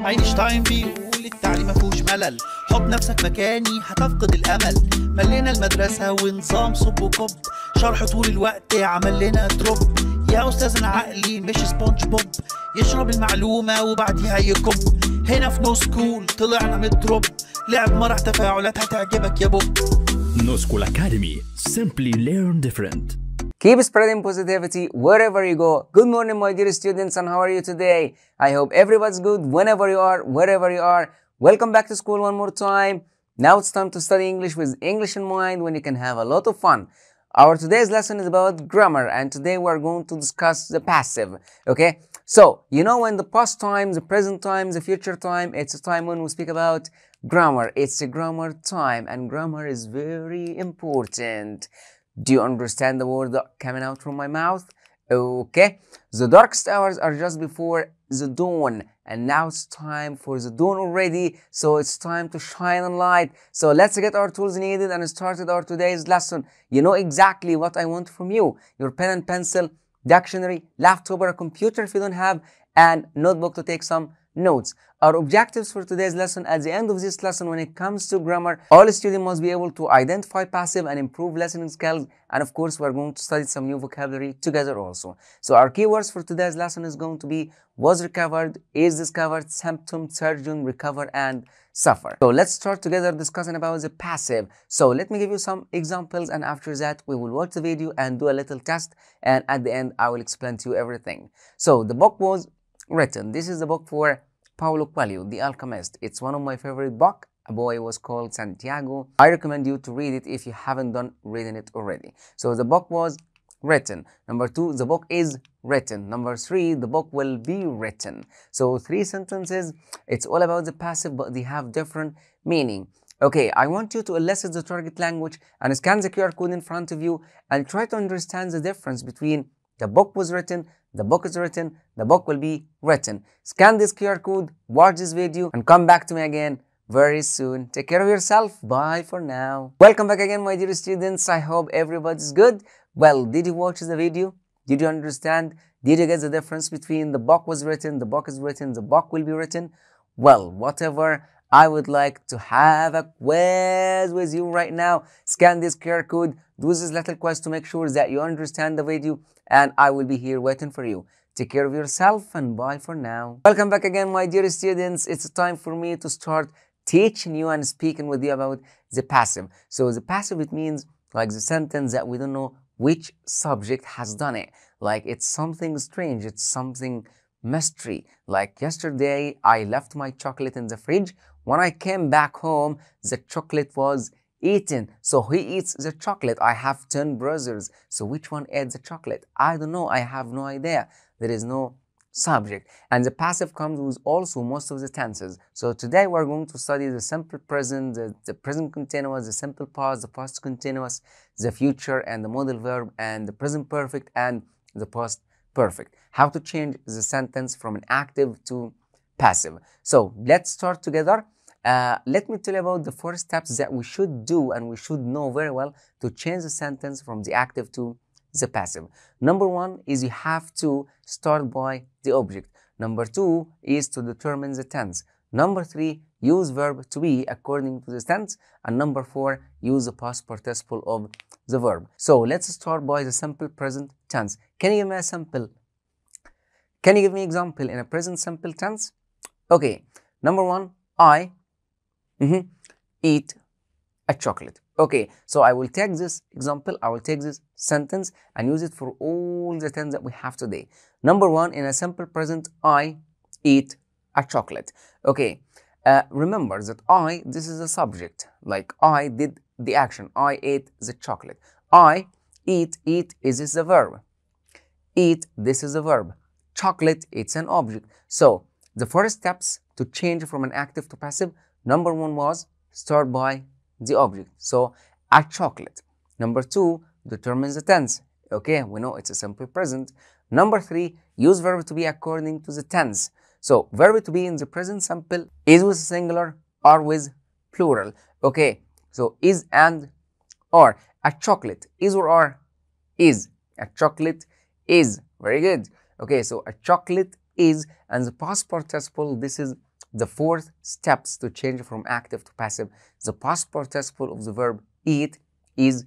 اينشتاين بيقول التعليم مفهوش ملل، حط نفسك مكاني هتفقد الامل. ملينا المدرسه ونظام صب وكب، شرح طول الوقت عمل لنا دروب. يا استاذنا عقلي مش سبونج بوب، يشرب المعلومه وبعديها يكب. هنا في نوسكول طلعنا من الدروب، لعب مرح تفاعلات هتعجبك يا بوب. نوسكول أكاديمي. Simply learn different. Keep spreading positivity wherever you go. Good morning, my dear students, and how are you today? I hope everybody's good whenever you are, wherever you are. Welcome back to school one more time. Now it's time to study English with English in mind when you can have a lot of fun. Our today's lesson is about grammar, and today we're going to discuss the passive. Okay? So, you know, when the past time, the present time, the future time, it's a time when we speak about grammar. It's a grammar time, and grammar is very important. Do you understand the word that coming out from my mouth? Okay. The darkest hours are just before the dawn, and now it's time for the dawn already, so it's time to shine on light. So let's get our tools needed and started our today's lesson. You know exactly what I want from you: your pen and pencil, dictionary, laptop or a computer if you don't have, and notebook to take some notes. Our objectives for today's lesson: at the end of this lesson, when it comes to grammar, all students must be able to identify passive and improve listening skills, and of course we're going to study some new vocabulary together also. So our keywords for today's lesson is going to be was recovered, is discovered, symptom, surgeon, recover, and suffer. So let's start together discussing about the passive. So let me give you some examples, and after that we will watch the video and do a little test, and at the end I will explain to you everything. So the book was written. This is the book for Paulo Coelho, The Alchemist. It's one of my favorite books. A boy was called Santiago. I recommend you to read it if you haven't done reading it already. So the book was written. Number 2, the book is written. Number 3, the book will be written. So 3 sentences. It's all about the passive, but they have different meaning. Okay, I want you to elicit the target language and scan the QR code in front of you and try to understand the difference between the book was written, the book is written, the book will be written. Scan this QR code, watch this video, and come back to me again very soon. Take care of yourself. Bye for now. Welcome back again, my dear students. I hope everybody's good. Well, did you watch the video? Did you understand? Did you get the difference between the book was written, the book is written, the book will be written? Well, whatever, I would like to have a quiz with you right now. Scan this QR code, do this little quiz to make sure that you understand the video, and I will be here waiting for you. Take care of yourself and bye for now. Welcome back again, my dear students. It's time for me to start teaching you and speaking with you about the passive. So the passive, it means like the sentence that we don't know which subject has done it. Like it's something strange, it's something mystery. Like yesterday, I left my chocolate in the fridge. When I came back home, the chocolate was eaten. So he eats the chocolate. I have 10 brothers. So which one ate the chocolate? I don't know. I have no idea. There is no subject. And the passive comes with also most of the tenses. So today we're going to study the simple present, the present continuous, the simple past, the past continuous, the future, and the modal verb, and the present perfect and the past perfect. How to change the sentence from an active to passive. So let's start together. Let me tell you about the 4 steps that we should do and we should know very well to change the sentence from the active to the passive. Number 1 is you have to start by the object. Number 2 is to determine the tense. Number 3, use verb to be according to the tense. And number 4, use the past participle of the verb. So let's start by the simple present tense. Can you give me a sample? Can you give me example in a present simple tense? Okay, number 1, I eat a chocolate. Okay, so I will take this example, I will take this sentence and use it for all the tense that we have today. Number 1, in a simple present, I eat a chocolate. Okay, remember that this is a subject, like I did the action, I ate the chocolate. I eat is this a verb. Eat, this is a verb. Chocolate, it's an object. So the 4 steps to change from an active to passive. Number 1 was start by the object. So a chocolate. Number 2, determine the tense. Okay, we know it's a simple present. Number 3, use verb to be according to the tense. So verb to be in the present simple is with singular or with plural. Okay, so is and or. A chocolate is or are? Is. A chocolate is. Very good. Okay, so a chocolate is, and the past participle, this is the 4 steps to change from active to passive. The past participle of the verb eat is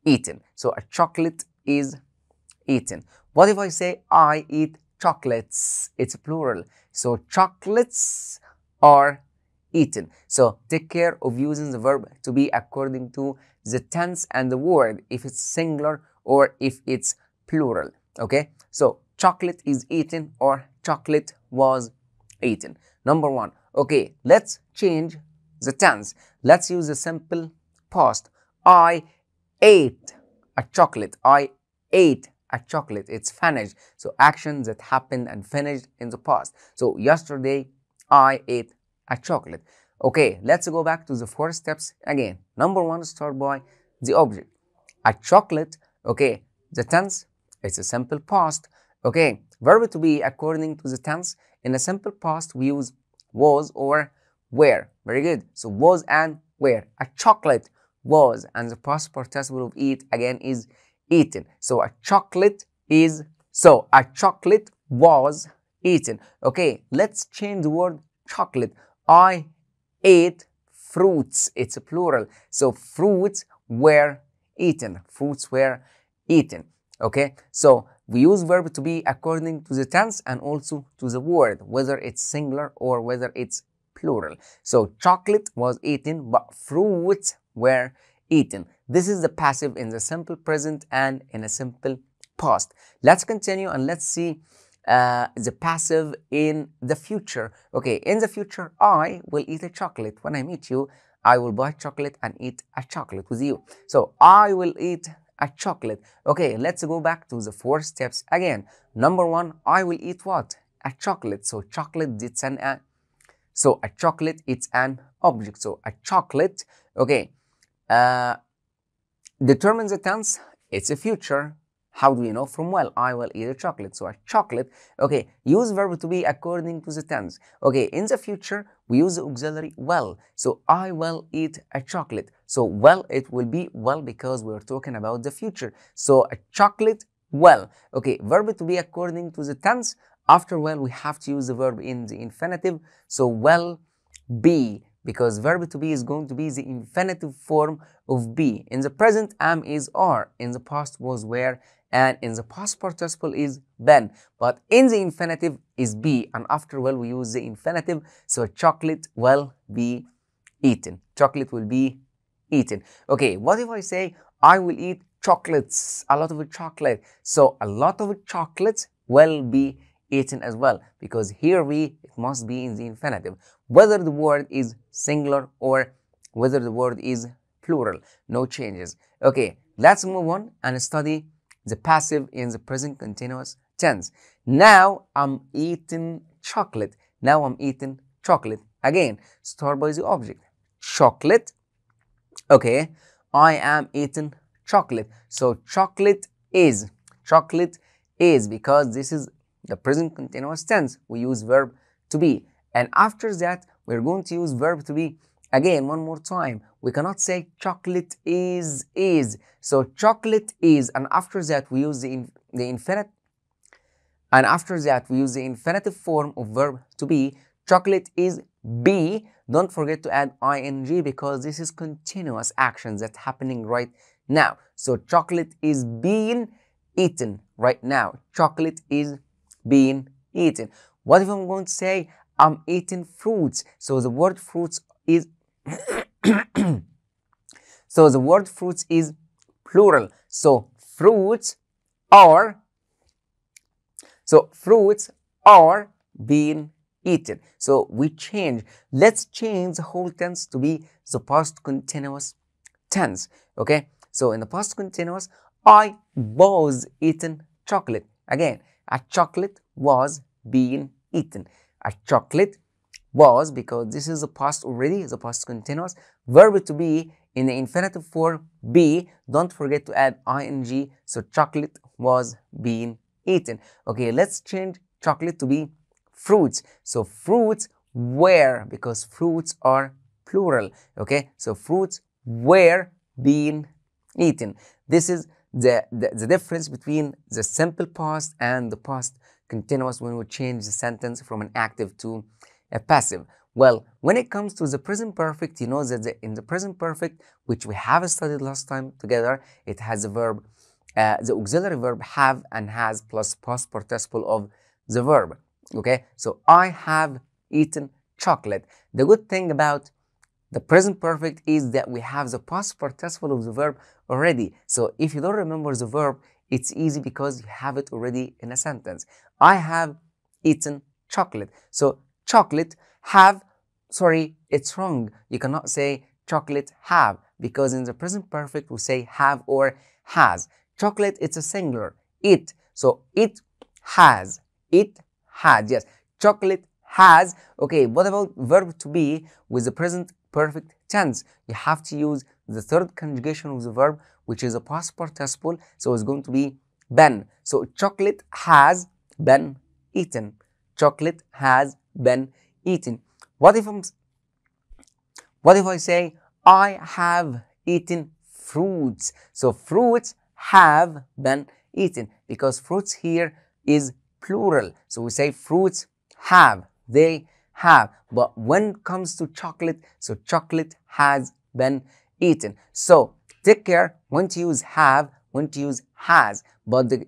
eaten. So a chocolate is eaten. What if I say I eat chocolates? It's plural. So chocolates are eaten. So take care of using the verb to be according to the tense and the word, if it's singular or if it's plural. Okay, so chocolate is eaten or chocolate was eaten. Number 1. Okay, let's change the tense. Let's use the simple past. I ate a chocolate. I ate a chocolate. It's finished. So action that happened and finished in the past. So yesterday I ate a chocolate. Okay, let's go back to the 4 steps again. Number 1, start by the object. A chocolate. Okay, the tense, it's a simple past. Okay, verb to be according to the tense. In a simple past, we use was or were. Very good. So was and were. A chocolate was, and the past participle of eat again is eaten. So a chocolate is, so a chocolate was eaten. Okay, let's change the word chocolate. I ate fruits. It's a plural. So fruits were eaten. Fruits were eaten. Okay, so we use verb to be according to the tense and also to the word, whether it's singular or whether it's plural. So chocolate was eaten, but fruits were eaten. This is the passive in the simple present and in a simple past. Let's continue and let's see the passive in the future. Okay, in the future, I will eat a chocolate. When I meet you, I will buy chocolate and eat a chocolate with you. So I will eat a chocolate. Okay, let's go back to the 4 steps again. Number 1, I will eat what? A chocolate. So chocolate, it's an so a chocolate, it's an object. So a chocolate. Okay, determine the tense. It's a future. How do we know? From well, I will eat a chocolate. So a chocolate. Okay, use verb to be according to the tense. Okay, in the future, we use the auxiliary well. So I will eat a chocolate. So well, it will be well because we're talking about the future. So a chocolate well. Okay, verb to be according to the tense. After well, we have to use the verb in the infinitive. So well be, because verb to be is going to be the infinitive form of be. In the present, am is are. In the past was were. And in the past participle is been, but in the infinitive is be, and after well we use the infinitive. So chocolate will be eaten. Chocolate will be eaten. Okay, what if I say I will eat chocolates, a lot of chocolate? So a lot of chocolates will be eaten as well, because here it must be in the infinitive, whether the word is singular or whether the word is plural. No changes. Okay, let's move on and study the passive in the present continuous tense. Now I'm eating chocolate. Now I'm eating chocolate. Again, start by the object. Chocolate. Okay, I am eating chocolate. So chocolate is because this is the present continuous tense. We use verb to be, and after that we're going to use verb to be again one more time. We cannot say chocolate is. So chocolate is, and after that we use the infinitive, and after that we use the infinitive form of verb to be. Chocolate is be. Don't forget to add ing because this is continuous action that's happening right now. So chocolate is being eaten right now. Chocolate is being eaten. What if I'm going to say I'm eating fruits? So the word fruits is so the word fruits is plural. So fruits are being eaten. So we change. Let's change the whole tense to be the past continuous tense. Okay, so in the past continuous, I was eating chocolate. Again, a chocolate was being eaten. A chocolate was, because this is the past already, the past continuous. Verb to be in the infinitive form be. Don't forget to add ing. So chocolate was being eaten. Okay, let's change chocolate to be fruits. So fruits were, because fruits are plural. Okay, so fruits were being eaten. This is the difference between the simple past and the past continuous when we change the sentence from an active to passive. Well, when it comes to the present perfect, you know that in the present perfect, which we have studied last time together, it has a verb, the auxiliary verb have and has plus past participle of the verb. Okay, so I have eaten chocolate. The good thing about the present perfect is that we have the past participle of the verb already. So if you don't remember the verb, it's easy because you have it already in a sentence. I have eaten chocolate. So chocolate have, sorry, it's wrong. You cannot say chocolate have, because in the present perfect we say have or has. Chocolate, it's a singular, it. So it has, it had, yes. Chocolate has. Okay, what about verb to be with the present perfect tense? You have to use the third conjugation of the verb, which is a past participle, so it's going to be been. So chocolate has been eaten. Chocolate has been eaten. What if I say I have eaten fruits? So fruits have been eaten, because fruits here is plural. So we say fruits have, they have. But when it comes to chocolate, so chocolate has been eaten. So take care when to use have, when to use has. But the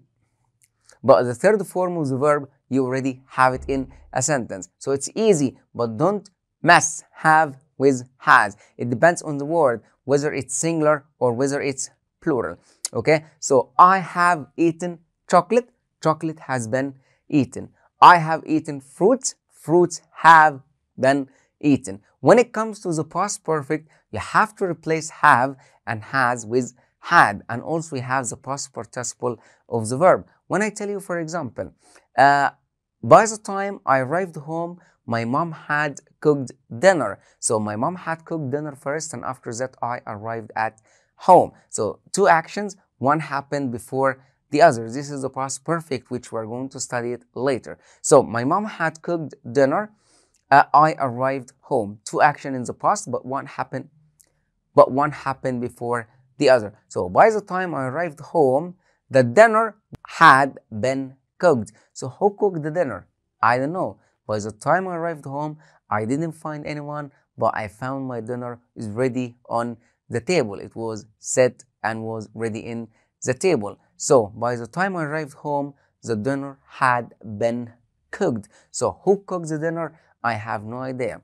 third form of the verb, you already have it in a sentence. So it's easy, but don't mess have with has. It depends on the word, whether it's singular or whether it's plural. Okay, so I have eaten chocolate. Chocolate has been eaten. I have eaten fruits. Fruits have been eaten. When it comes to the past perfect, you have to replace have and has with had, and also we have the past participle of the verb. When I tell you, for example, by the time I arrived home, my mom had cooked dinner. So my mom had cooked dinner first, and after that I arrived at home. So two actions, one happened before the other. This is the past perfect, which we're going to study it later. So my mom had cooked dinner, I arrived home. Two actions in the past, but one happened before the other. So by the time I arrived home, the dinner had been cooked. So who cooked the dinner? I don't know. By the time I arrived home, I didn't find anyone, but I found my dinner is ready on the table. It was set and was ready in the table. So by the time I arrived home, the dinner had been cooked. So who cooked the dinner? I have no idea.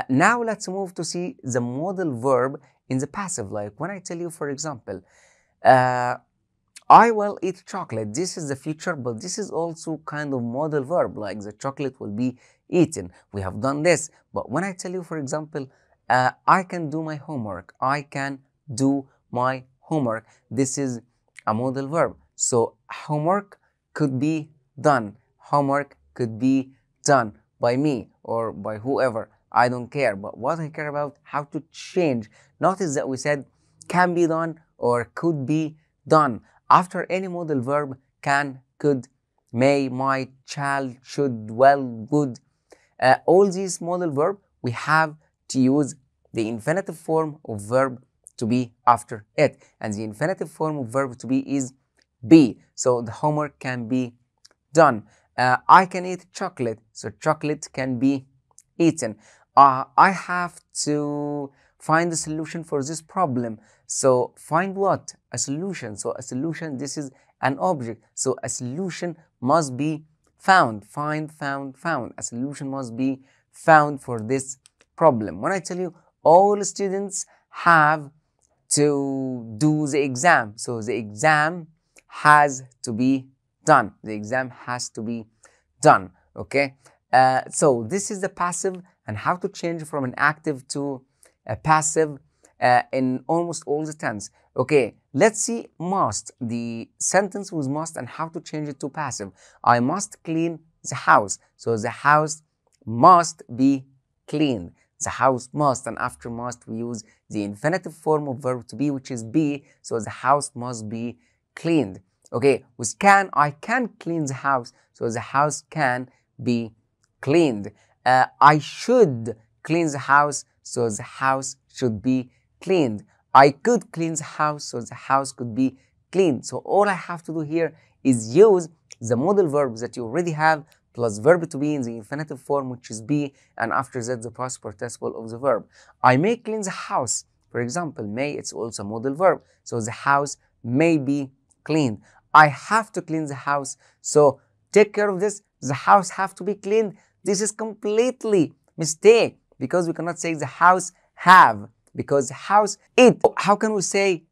Now let's move to see the modal verb in the passive. Like when I tell you, for example, I will eat chocolate. This is the future, but this is also kind of modal verb, like the chocolate will be eaten. We have done this. But when I tell you, for example, I can do my homework. I can do my homework. This is a modal verb. So homework could be done. Homework could be done by me or by whoever. I don't care. But what I care about, how to change. Notice that we said can be done or could be done. After any modal verb, can, could, may, might, shall, should, will, would, all these modal verb, we have to use the infinitive form of verb to be after it. And the infinitive form of verb to be is be. So the homework can be done. I can eat chocolate. So chocolate can be eaten. I have to find a solution for this problem. So find what? A solution. So a solution, this is an object. So a solution must be found. Find, found, found. A solution must be found for this problem. When I tell you all students have to do the exam, so the exam has to be done. The exam has to be done. Okay. So this is the passive, and how to change from an active to a passive in almost all the tense. Okay, let's see must, the sentence with must, and how to change it to passive. I must clean the house. So the house must be cleaned. The house must, and after must we use the infinitive form of verb to be, which is be. So the house must be cleaned. Okay, with can, I can clean the house. So the house can be cleaned. I should clean the house. So the house should be cleaned. I could clean the house. So the house could be cleaned. So all I have to do here is use the modal verbs that you already have, plus verb to be in the infinitive form, which is be, and after that the past participle of the verb. I may clean the house. For example, may, it's also a modal verb, so the house may be cleaned. I have to clean the house, so take care of this. The house have to be cleaned. This is completely mistake, because we cannot say the house have, because the house it. How can we say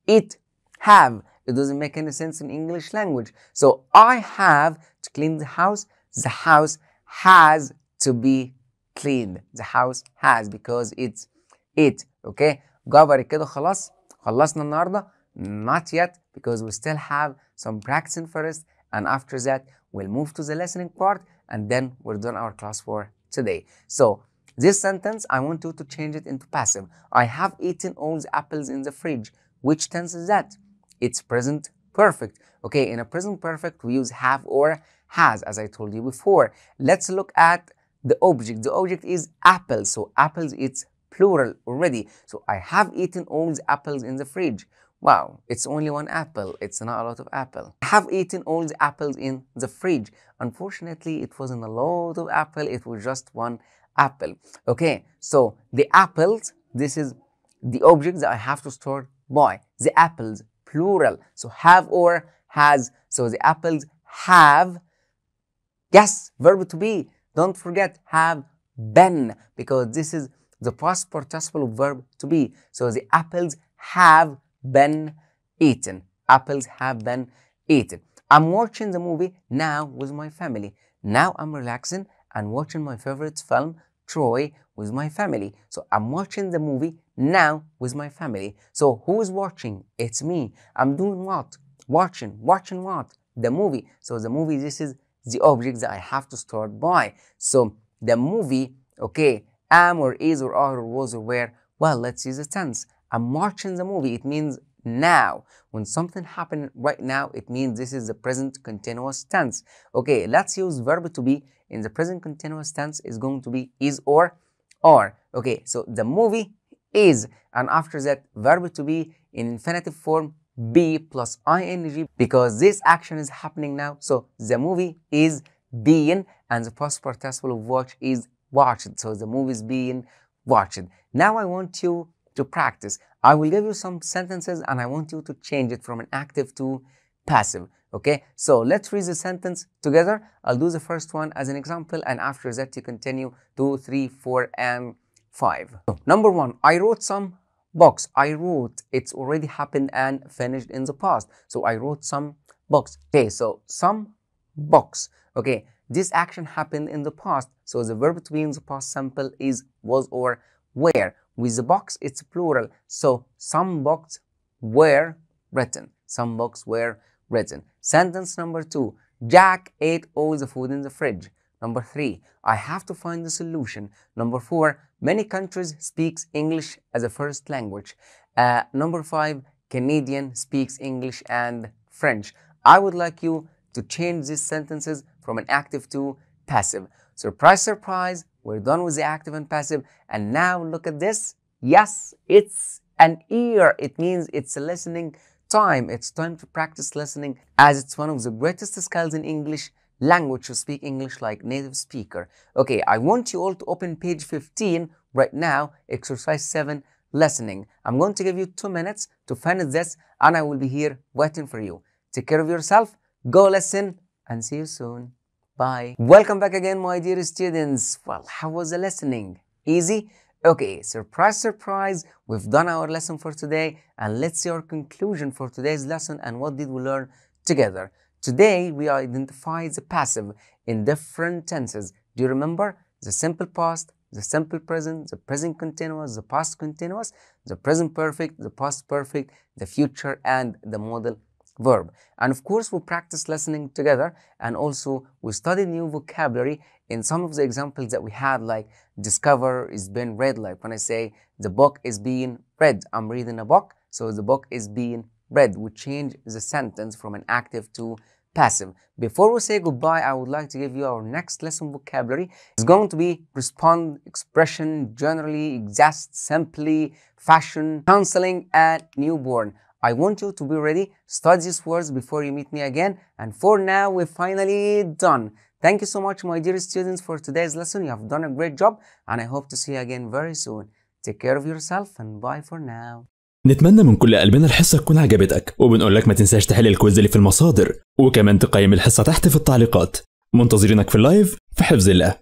it have? It doesn't make any sense in English language. So I have to clean the house. The house has to be cleaned. The house has, because it's it. Okay. جابر كده خلاص. خلصنا النهارده. Not yet, because we still have some practicing first, and after that we'll move to the listening part, and then we're done our class for today. So this sentence, I want you to change it into passive. I have eaten all the apples in the fridge. Which tense is that? It's present perfect. Okay, in a present perfect, we use have or has, as I told you before. Let's look at the object. The object is apples. So apples, it's plural already. So I have eaten all the apples in the fridge. Wow, it's only one apple. It's not a lot of apple. I have eaten all the apples in the fridge. Unfortunately, it wasn't a lot of apple. It was just one apple. Okay, so the apples, this is the object that I have to store by. The apples, plural. So have or has. So the apples have, yes, verb to be. Don't forget, have been, because this is the past participle of verb to be. So the apples have been eaten. Apples have been eaten. I'm watching the movie now with my family. Now I'm relaxing and watching my favorite film, Troy, with my family. So I'm watching the movie now with my family. So who is watching? It's me. I'm doing what? Watching. Watching what? The movie. So the movie, this is the object that I have to start by. So the movie, okay, am or is or are or was or were. Well, let's use the tense. I'm watching the movie. It means now. When something happened right now, it means this is the present continuous tense. Okay, let's use verb to be. In the present continuous tense is going to be is or are. Okay, so the movie is, and after that verb to be in infinitive form, be plus ing, because this action is happening now. So the movie is being, and the past participle of watch is watched. So the movie is being watched. Now I want you to practice. I will give you some sentences and I want you to change it from an active to passive. Okay, so let's read the sentence together. I'll do the first one as an example, and after that you continue 2, 3, 4, and 5. So, number 1, I wrote some books. I wrote, it's already happened and finished in the past. So I wrote some books. Okay, so some books. Okay, this action happened in the past. So the verb to be in the past simple is was or were. With the box, it's plural. So some books were written. Some books were written. Sentence number 2. Jack ate all the food in the fridge. Number 3. I have to find the solution. Number 4. Many countries speaks English as a first language. Number 5. Canadian speaks English and French. I would like you to change these sentences from an active to passive. Surprise, surprise. We're done with the active and passive. And now look at this. Yes, it's an ear. It means it's a listening time. It's time to practice listening, as it's one of the greatest skills in English language to speak English like native speaker. Okay, I want you all to open page 15 right now, exercise 7, listening. I'm going to give you 2 minutes to finish this, and I will be here waiting for you. Take care of yourself, go listen, and see you soon. Bye. Welcome back again, my dear students. Well, how was the listening? Easy? Okay, surprise, surprise. We've done our lesson for today, and let's see our conclusion for today's lesson and what did we learn together. Today, we identified the passive in different tenses. Do you remember? The simple past, the simple present, the present continuous, the past continuous, the present perfect, the past perfect, the future, and the modal verb. And of course, we practice listening together, and also we studied new vocabulary in some of the examples that we had, like discover is being read. Like when I say the book is being read, I'm reading a book, so the book is being read. We change the sentence from an active to passive. Before we say goodbye, I would like to give you our next lesson vocabulary. It's going to be respond, expression, generally, exist, simply, fashion, counseling, and newborn. I want you to be ready, study these words before you meet me again. And for now, we're finally done. Thank you so much, my dear students, for today's lesson. You have done a great job, and I hope to see you again very soon. Take care of yourself, and bye for now. نتمنى من كل قلبنا الحصة تكون عجبتك، وبنقول لك ما تنساش تحل الكويز اللي في المصادر، وكمان تقيم الحصة تحت في التعليقات. منتظرينك في اللايف في حفظ الله.